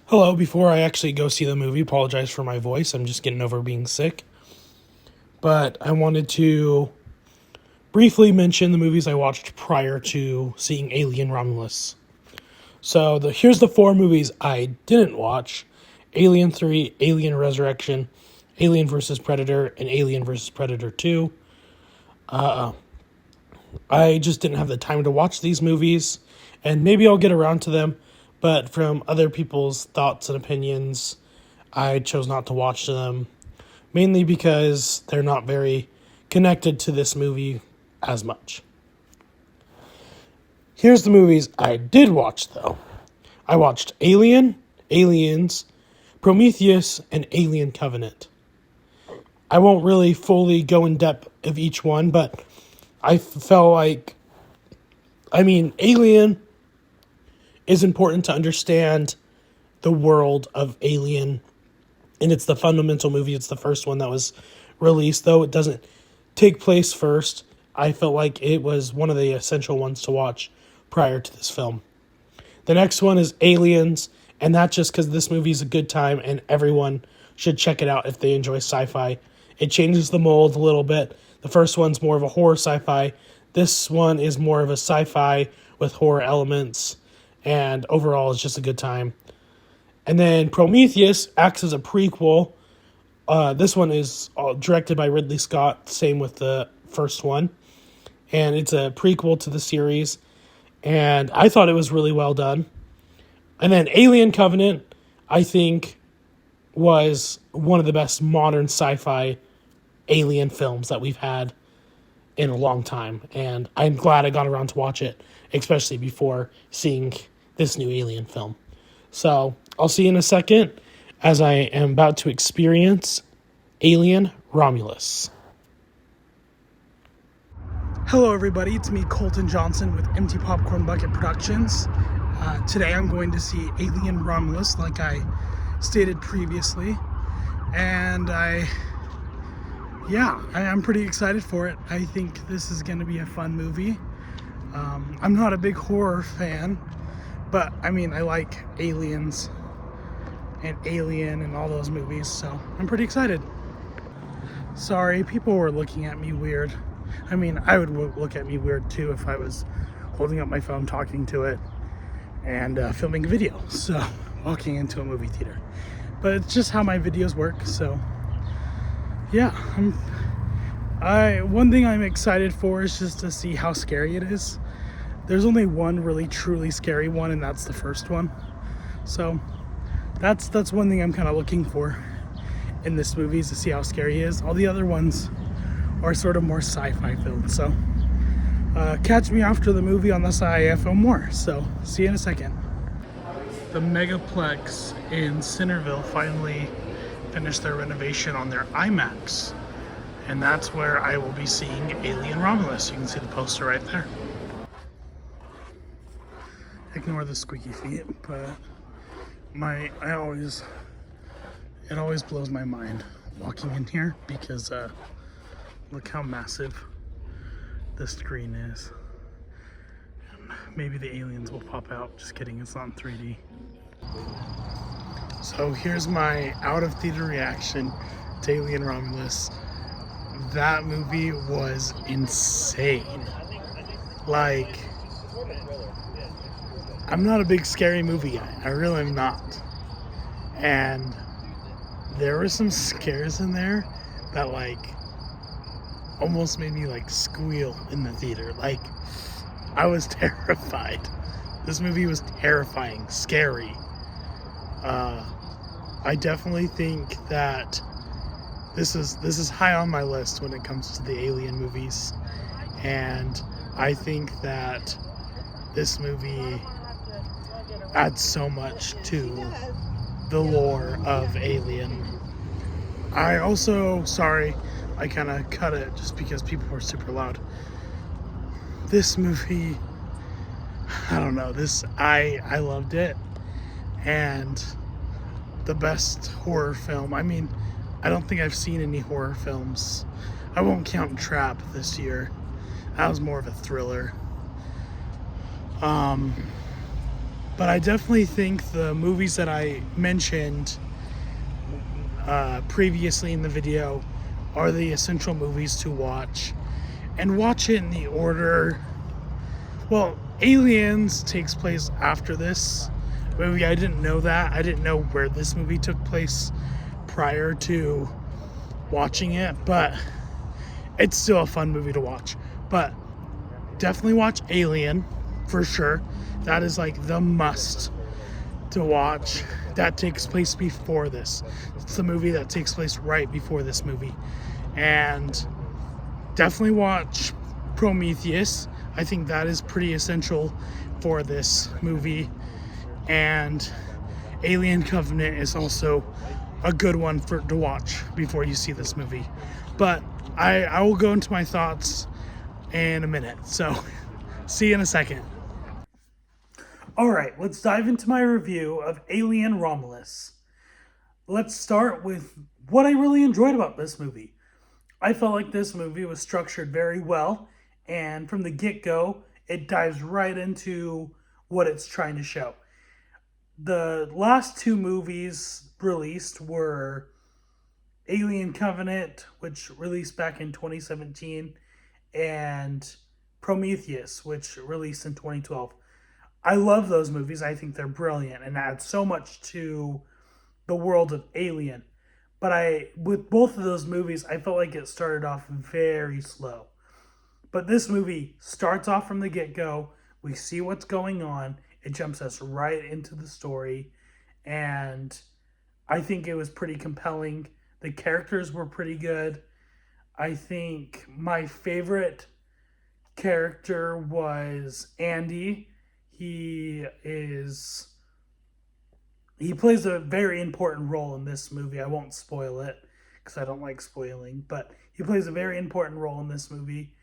Hello, before I actually go see the movie, apologize for my voice. I'm just getting over being sick. But I wanted to briefly mention the movies I watched prior to seeing Alien Romulus. So here's the four movies I didn't watch: Alien 3, Alien Resurrection, Alien vs. Predator, and Alien vs. Predator 2. I just didn't have the time to watch these movies, and maybe I'll get around to them, but from other people's thoughts and opinions, I chose not to watch them, mainly because they're not very connected to this movie as much. Here's the movies I did watch, though. I watched Alien, Aliens, Prometheus, and Alien Covenant. I won't really fully go in depth of each one, but I felt like, Alien is important to understand the world of Alien, and it's the fundamental movie. It's the first one that was released, though it doesn't take place first. I felt like it was one of the essential ones to watch prior to this film. The next one is Aliens, and that's just because this movie is a good time and everyone should check it out if they enjoy sci-fi. It changes the mold a little bit. The first one's more of a horror sci-fi. This one is more of a sci-fi with horror elements, and overall it's just a good time. And then Prometheus acts as a prequel. This one is directed by Ridley Scott, same with the first one. And it's a prequel to the series, and I thought it was really well done. And then Alien Covenant, I think, was one of the best modern sci-fi alien films that we've had in a long time, and I'm glad I got around to watch it, especially before seeing this new Alien film. So I'll see you in a second as I am about to experience Alien Romulus. Hello everybody, it's me, Colton Johnson with Empty Popcorn Bucket Productions. Today I'm going to see Alien Romulus, like I stated previously, and I'm pretty excited for it. I think this is going to be a fun movie. I'm not a big horror fan, but I like Aliens and Alien and all those movies, so I'm pretty excited. Sorry, people were looking at me weird. I would look at me weird too if I was holding up my phone talking to it and filming a video, so walking into a movie theater. But it's just how my videos work, so yeah. One thing I'm excited for is just to see how scary it is. There's only one really truly scary one, and that's the first one. So that's one thing I'm kind of looking for in this movie, is to see how scary he is. All the other ones are sort of more sci-fi filled. So catch me after the movie on the sci-fi film more. So see you in a second. The Megaplex in Centerville finally finished their renovation on their IMAX, and that's where I will be seeing Alien Romulus. You can see the poster right there. Ignore the squeaky feet, but it always blows my mind walking in here because look how massive the screen is. Maybe the aliens will pop out. Just kidding, it's not in 3D. So here's my out-of-theater reaction to Alien Romulus. That movie was insane. I'm not a big scary movie guy. I really am not. And there were some scares in there that almost made me squeal in the theater. I was terrified. This movie was terrifying, scary. I definitely think that this is high on my list when it comes to the Alien movies, and I think that this movie adds so much to the lore of Alien. I kind of cut it just because people were super loud. This movie, I don't know, I loved it, and the best horror film. I don't think I've seen any horror films. I won't count Trap this year. That was more of a thriller. But I definitely think the movies that I mentioned previously in the video are the essential movies to watch. And watch it in the order. Well, Aliens takes place after this movie. I didn't know that. I didn't know where this movie took place prior to watching it, but it's still a fun movie to watch. But definitely watch Alien for sure. That is like the must to watch. That takes place before this. It's the movie that takes place right before this movie. And definitely watch Prometheus. I think that is pretty essential for this movie. And Alien Covenant is also a good one to watch before you see this movie. But I will go into my thoughts in a minute. So see you in a second. All right, let's dive into my review of Alien Romulus. Let's start with what I really enjoyed about this movie. I felt like this movie was structured very well, and from the get-go, it dives right into what it's trying to show. The last two movies released were Alien Covenant, which released back in 2017, and Prometheus, which released in 2012. I love those movies. I think they're brilliant and add so much to the world of Alien. But with both of those movies, I felt like it started off very slow. But this movie starts off from the get-go. We see what's going on. It jumps us right into the story. And I think it was pretty compelling. The characters were pretty good. I think my favorite character was Andy. He plays a very important role in this movie. I won't spoil it because I don't like spoiling, but he plays a very important role in this movie.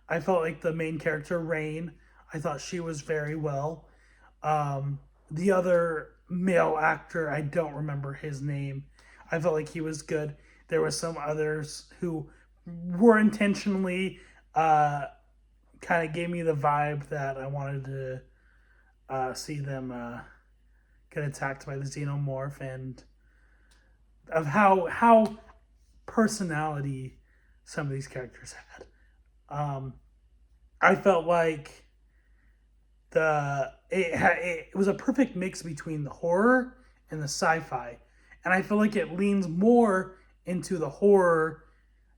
I felt like the main character, Rain, I thought she was very well. The other male actor, I don't remember his name. I felt like he was good. There were some others who were intentionally kind of gave me the vibe that I wanted to see them get attacked by the xenomorph, and of how personality some of these characters had. I felt like it was a perfect mix between the horror and the sci-fi, and I feel like it leans more into the horror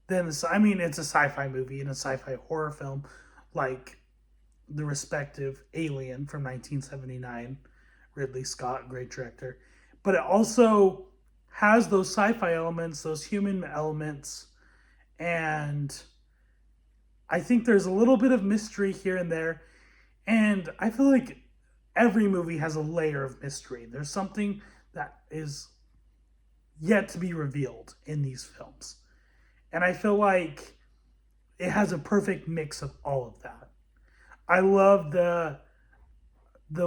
than I mean, it's a sci-fi movie and a sci-fi horror film, like the respective Alien from 1979, Ridley Scott, great director. But it also has those sci-fi elements, those human elements, and I think there's a little bit of mystery here and there. And I feel like every movie has a layer of mystery. There's something that is yet to be revealed in these films. And I feel like it has a perfect mix of all of that. I love the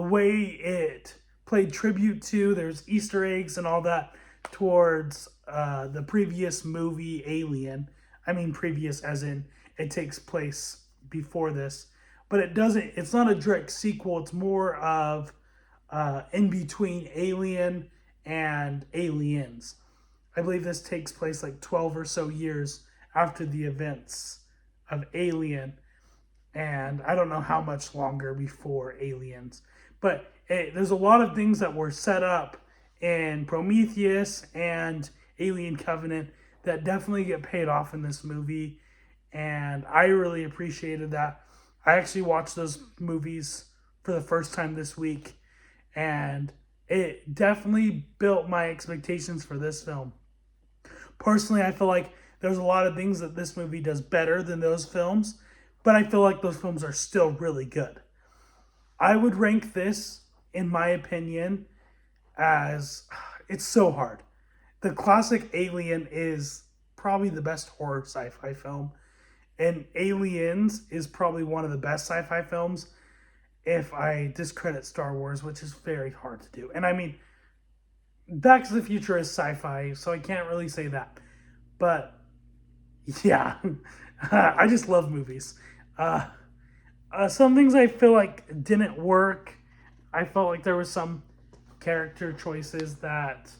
way it played tribute to, there's Easter eggs and all that towards the previous movie Alien. I mean previous as in it takes place before this. But it's not a direct sequel. It's more of in between Alien and Aliens. I believe this takes place like 12 or so years after the events of Alien. And I don't know how much longer before Aliens. But there's a lot of things that were set up in Prometheus and Alien Covenant that definitely get paid off in this movie. And I really appreciated that. I actually watched those movies for the first time this week. And it definitely built my expectations for this film. Personally, I feel like there's a lot of things that this movie does better than those films, but I feel like those films are still really good. I would rank this, in my opinion, as it's so hard. The classic Alien is probably the best horror sci-fi film, and Aliens is probably one of the best sci-fi films if I discredit Star Wars, which is very hard to do. And I mean, Back to the Future is sci-fi, so I can't really say that. But yeah, I just love movies. Some things I feel like didn't work. I felt like there was some character choices that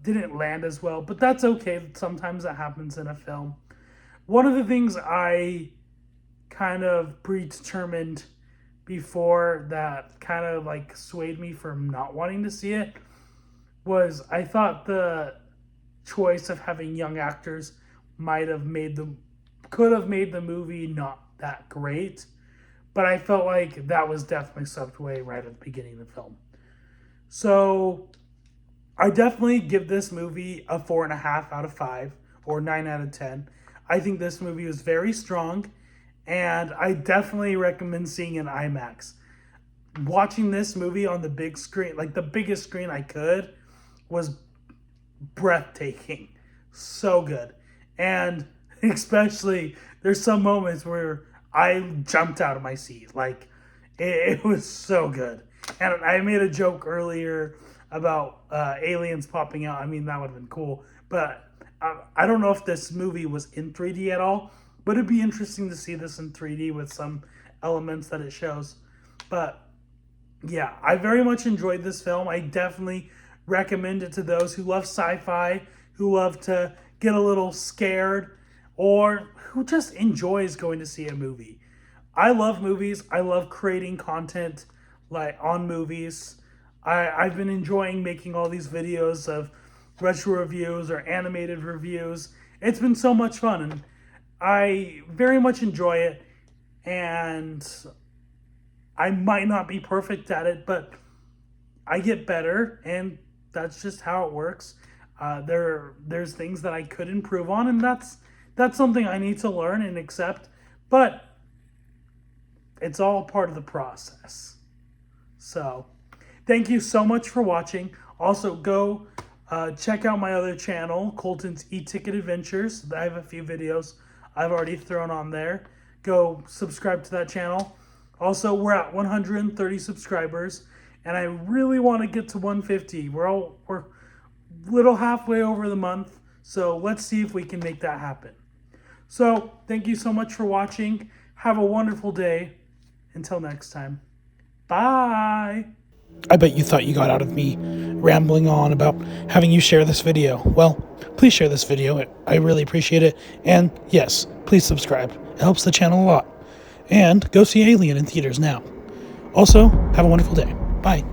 didn't land as well, but that's okay. Sometimes that happens in a film. One of the things I kind of predetermined before that kind of like swayed me from not wanting to see it was I thought the choice of having young actors could have made the movie not that great, but I felt like that was definitely swept away right at the beginning of the film. So I definitely give this movie a 4.5 out of 5 or 9 out of 10. I think this movie was very strong, and I definitely recommend seeing an IMAX. Watching this movie on the big screen, like the biggest screen I could, was breathtaking. So good. And especially, there's some moments where I jumped out of my seat. Like, it was so good. And I made a joke earlier about aliens popping out. I mean, that would have been cool. But I don't know if this movie was in 3D at all. But it'd be interesting to see this in 3D with some elements that it shows. But yeah, I very much enjoyed this film. I definitely recommend it to those who love sci-fi, who love to get a little scared, or who just enjoys going to see a movie. I love movies. I love creating content like on movies. I've been enjoying making all these videos of retro reviews or animated reviews. It's been so much fun, and I very much enjoy it, and I might not be perfect at it, but I get better, and that's just how it works. There's things that I could improve on, and that's something I need to learn and accept, but it's all part of the process. So, thank you so much for watching. Also, go check out my other channel, Colton's E-Ticket Adventures. I have a few videos I've already thrown on there. Go subscribe to that channel. Also, we're at 130 subscribers, and I really want to get to 150. We're a little halfway over the month, so let's see if we can make that happen. So, thank you so much for watching. Have a wonderful day. Until next time. Bye! I bet you thought you got out of me rambling on about having you share this video. Well, please share this video. I really appreciate it. And yes, please subscribe. It helps the channel a lot. And go see Alien in theaters now. Also, have a wonderful day. Bye.